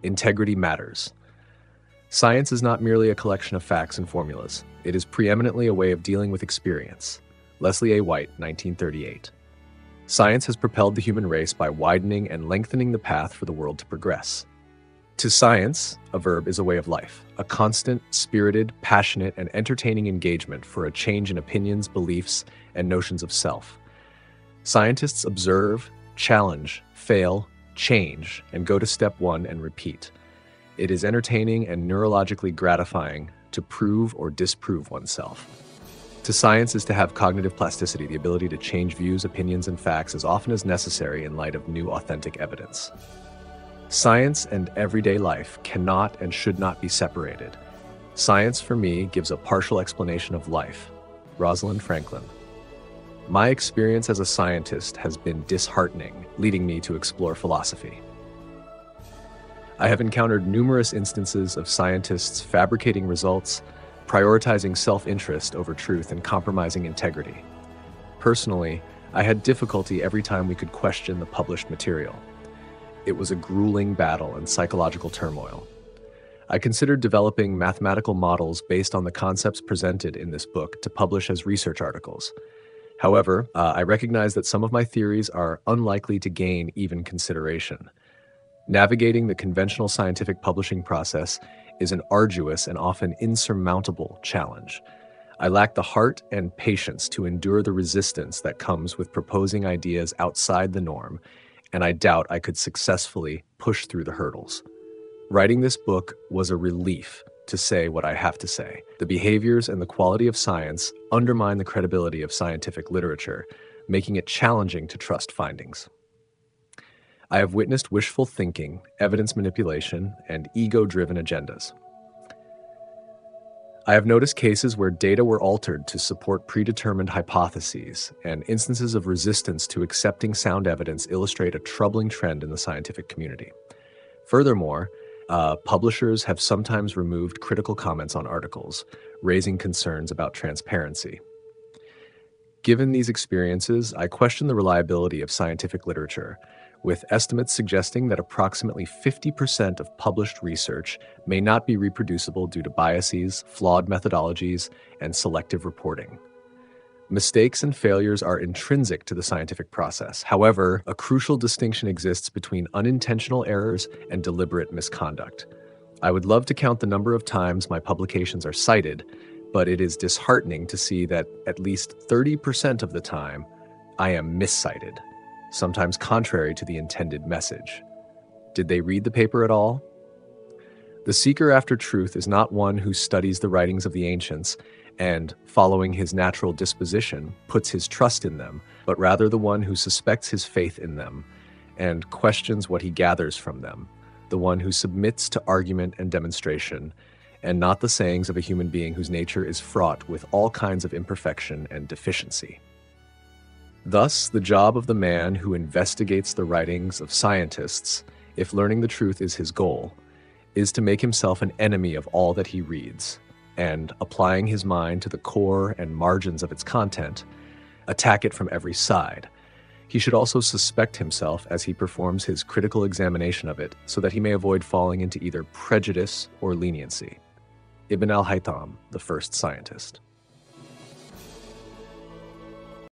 Integrity matters. Science is not merely a collection of facts and formulas. It is preeminently a way of dealing with experience. Leslie A. White, 1938. Science has propelled the human race by widening and lengthening the path for the world to progress. To science, a verb is a way of life, a constant, spirited, passionate, and entertaining engagement for a change in opinions, beliefs, and notions of self. Scientists observe, challenge, fail, change, and go to step one and repeat. It is entertaining and neurologically gratifying to prove or disprove oneself. To science is to have cognitive plasticity, the ability to change views, opinions, and facts as often as necessary in light of new authentic evidence. Science and everyday life cannot and should not be separated. Science, for me, gives a partial explanation of life. Rosalind Franklin. My experience as a scientist has been disheartening, leading me to explore philosophy. I have encountered numerous instances of scientists fabricating results, prioritizing self-interest over truth, and compromising integrity. Personally, I had difficulty every time we could question the published material. It was a grueling battle and psychological turmoil. I considered developing mathematical models based on the concepts presented in this book to publish as research articles. However, I recognize that some of my theories are unlikely to gain even consideration. Navigating the conventional scientific publishing process is an arduous and often insurmountable challenge. I lack the heart and patience to endure the resistance that comes with proposing ideas outside the norm, and I doubt I could successfully push through the hurdles. Writing this book was a relief to say what I have to say. The behaviors and the quality of science undermine the credibility of scientific literature, making it challenging to trust findings. I have witnessed wishful thinking, evidence manipulation, and ego-driven agendas. I have noticed cases where data were altered to support predetermined hypotheses, and instances of resistance to accepting sound evidence illustrate a troubling trend in the scientific community. Furthermore, publishers have sometimes removed critical comments on articles, raising concerns about transparency. Given these experiences, I question the reliability of scientific literature, with estimates suggesting that approximately 50% of published research may not be reproducible due to biases, flawed methodologies, and selective reporting. Mistakes and failures are intrinsic to the scientific process. However, a crucial distinction exists between unintentional errors and deliberate misconduct. I would love to count the number of times my publications are cited, but it is disheartening to see that at least 30% of the time, I am miscited, sometimes contrary to the intended message. Did they read the paper at all? The seeker after truth is not one who studies the writings of the ancients and, following his natural disposition, puts his trust in them, but rather the one who suspects his faith in them and questions what he gathers from them, the one who submits to argument and demonstration, and not the sayings of a human being whose nature is fraught with all kinds of imperfection and deficiency. Thus, the job of the man who investigates the writings of scientists, if learning the truth is his goal, is to make himself an enemy of all that he reads, and, applying his mind to the core and margins of its content, attack it from every side. He should also suspect himself as he performs his critical examination of it, so that he may avoid falling into either prejudice or leniency. Ibn al-Haytham, the first scientist.